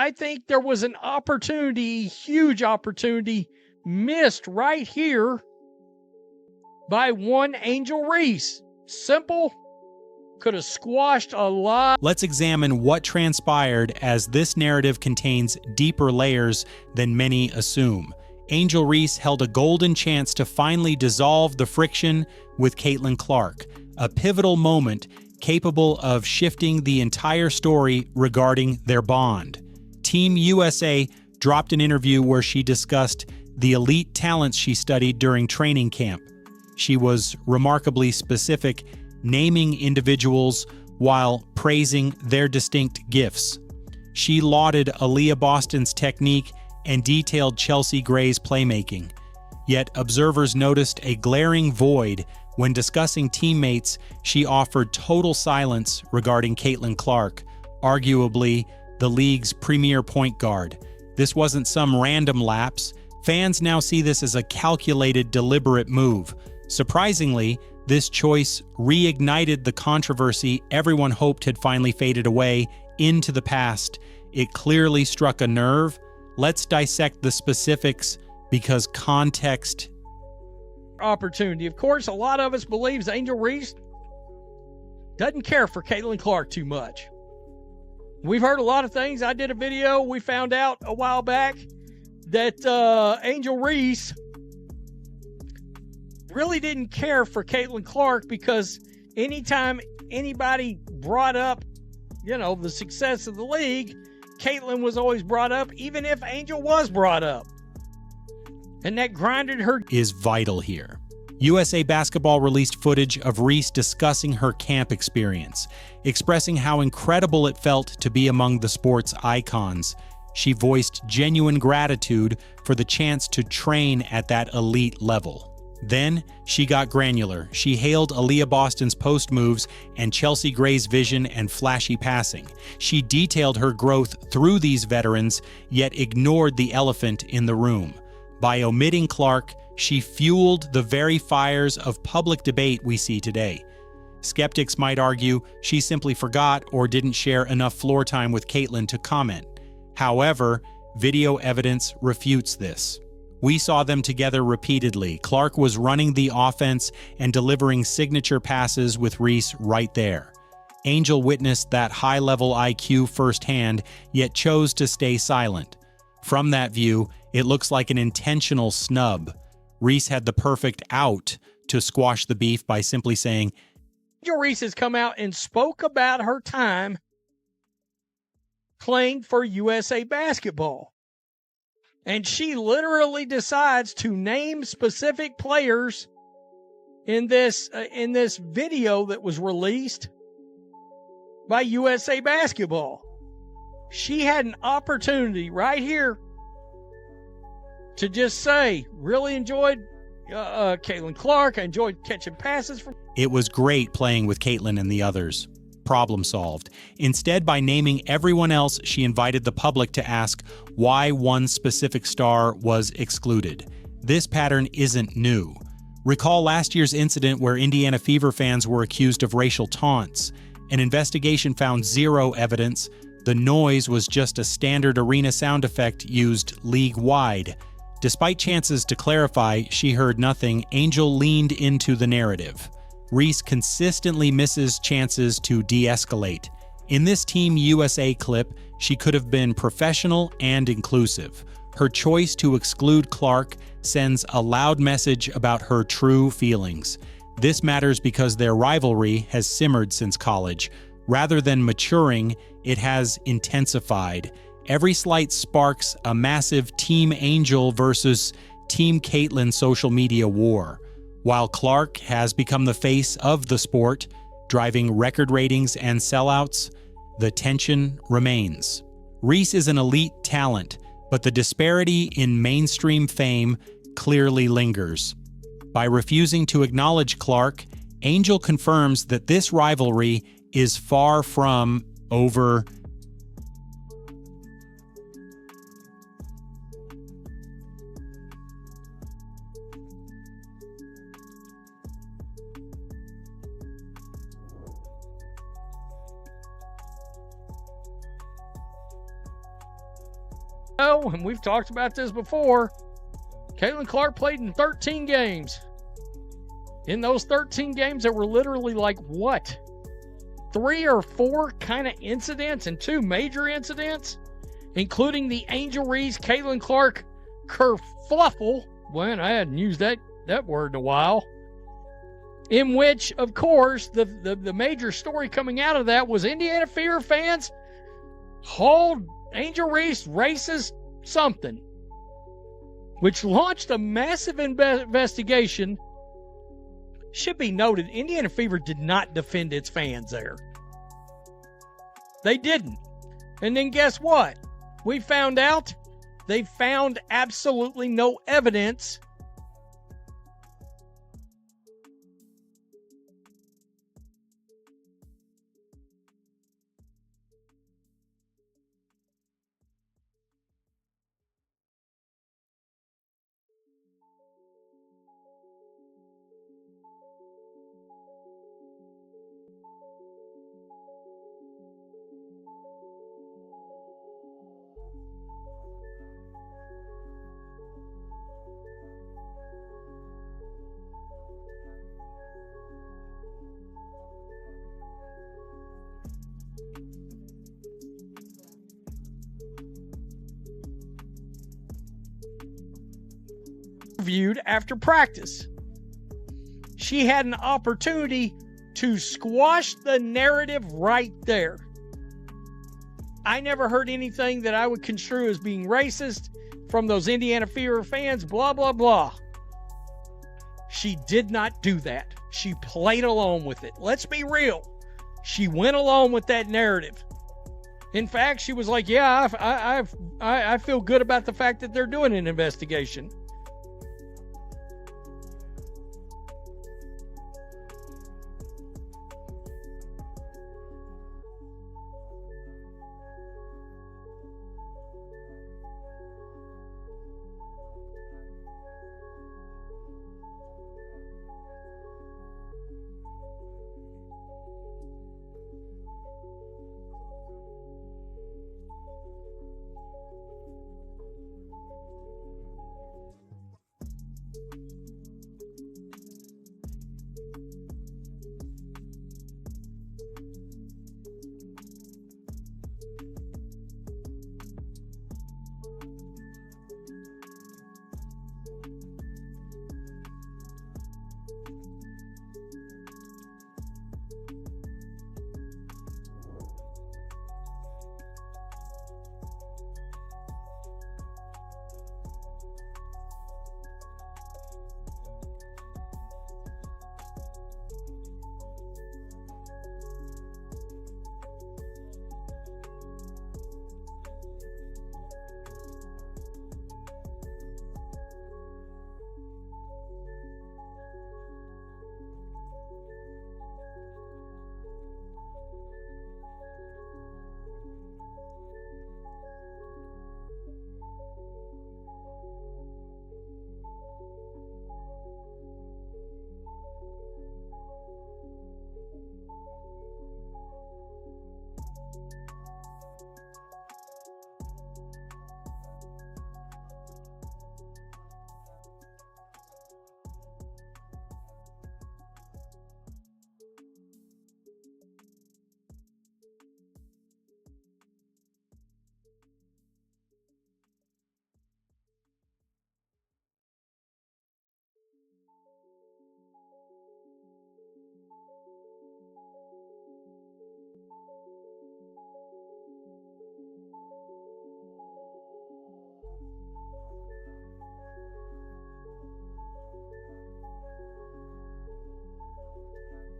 I think there was an opportunity, huge opportunity, missed right here by one Angel Reese. Simple. Could have squashed a lot. Let's examine what transpired, as this narrative contains deeper layers than many assume. Angel Reese held a golden chance to finally dissolve the friction with Caitlin Clark, a pivotal moment capable of shifting the entire story regarding their bond. Team USA dropped an interview where she discussed the elite talents she studied during training camp. She was remarkably specific, naming individuals while praising their distinct gifts. She lauded Aaliyah Boston's technique and detailed Chelsea Gray's playmaking. Yet observers noticed a glaring void when discussing teammates. She offered total silence regarding Caitlin Clark, arguably the league's premier point guard. This wasn't some random lapse. Fans now see this as a calculated, deliberate move. Surprisingly, this choice reignited the controversy everyone hoped had finally faded away into the past. It clearly struck a nerve. Let's dissect the specifics, because context. Opportunity. Of course, a lot of us believes Angel Reese doesn't care for Caitlin Clark too much. We've heard a lot of things. I did a video. We found out a while back that Angel Reese really didn't care for Caitlin Clark, because anytime anybody brought up, the success of the league, Caitlin was always brought up, even if Angel was brought up. And that grinded her. Is vital here. USA Basketball released footage of Reese discussing her camp experience, expressing how incredible it felt to be among the sport's icons. She voiced genuine gratitude for the chance to train at that elite level. Then, she got granular. She hailed Aaliyah Boston's post moves and Chelsea Gray's vision and flashy passing. She detailed her growth through these veterans, yet ignored the elephant in the room. By omitting Clark, she fueled the very fires of public debate we see today. Skeptics might argue she simply forgot or didn't share enough floor time with Caitlin to comment. However, video evidence refutes this. We saw them together repeatedly. Clark was running the offense and delivering signature passes with Reese right there. Angel witnessed that high-level IQ firsthand, yet chose to stay silent. From that view, it looks like an intentional snub. Reese had the perfect out to squash the beef by simply saying, Angel Reese has come out and spoke about her time playing for USA Basketball. And she literally decides to name specific players in this video that was released by USA Basketball. She had an opportunity right here to just say, really enjoyed Caitlin Clark. I enjoyed catching passes from. It was great playing with Caitlin and the others. Problem solved. Instead, by naming everyone else, she invited the public to ask why one specific star was excluded. This pattern isn't new. Recall last year's incident where Indiana Fever fans were accused of racial taunts. An investigation found zero evidence. The noise was just a standard arena sound effect used league-wide. Despite chances to clarify, she heard nothing. Angel leaned into the narrative. Reese consistently misses chances to de-escalate. In this Team USA clip, she could have been professional and inclusive. Her choice to exclude Clark sends a loud message about her true feelings. This matters because their rivalry has simmered since college. Rather than maturing, it has intensified. Every slight sparks a massive Team Angel versus Team Caitlin social media war. While Clark has become the face of the sport, driving record ratings and sellouts, the tension remains. Reese is an elite talent, but the disparity in mainstream fame clearly lingers. By refusing to acknowledge Clark, Angel confirms that this rivalry is far from over. And we've talked about this before, Caitlin Clark played in 13 games. In those 13 games, there were literally like what? 3 or 4 kind of incidents and 2 major incidents, including the Angel Reese, Caitlin Clark kerfluffle. Well, I hadn't used that word in a while. In which, of course, the major story coming out of that was Indiana Fever fans called Angel Reese racist something, which launched a massive investigation. Should be noted, Indiana Fever did not defend its fans there. They didn't. And then guess what? We found out they found absolutely no evidence interviewed after practice. She had an opportunity to squash the narrative right there. I never heard anything that I would construe as being racist from those Indiana Fever fans, blah, blah, blah. She did not do that. She played along with it. Let's be real. She went along with that narrative. In fact, she was like, yeah, I feel good about the fact that they're doing an investigation.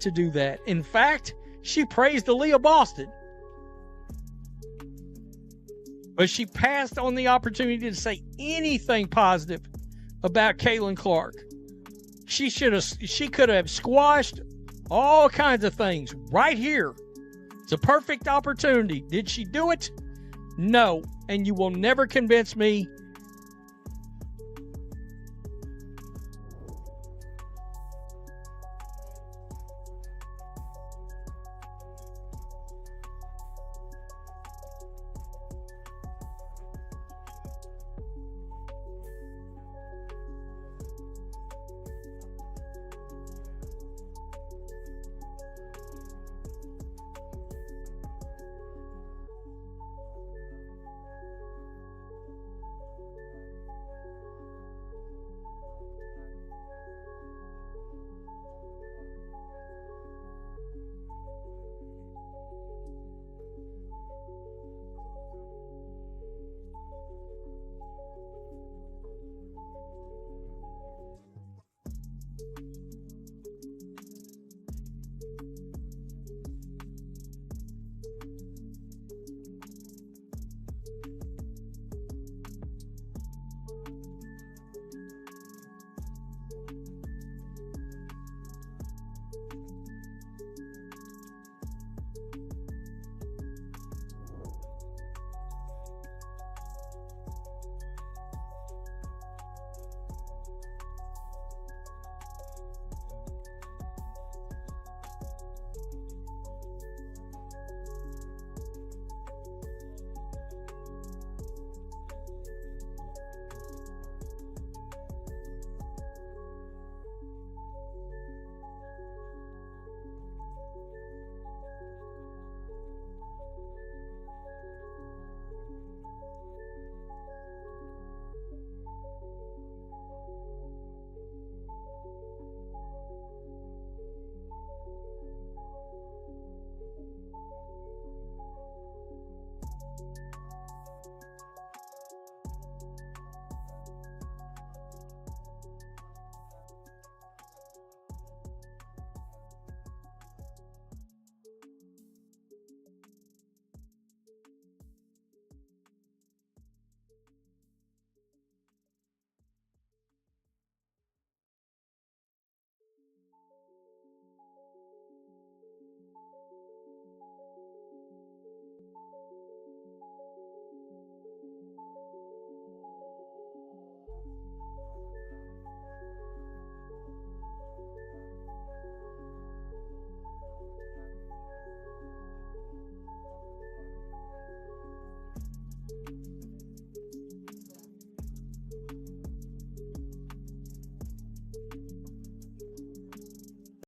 To do that. In fact, she praised Aaliyah Boston. But she passed on the opportunity to say anything positive about Caitlin Clark. She could have squashed all kinds of things right here. It's a perfect opportunity. Did she do it? No. And you will never convince me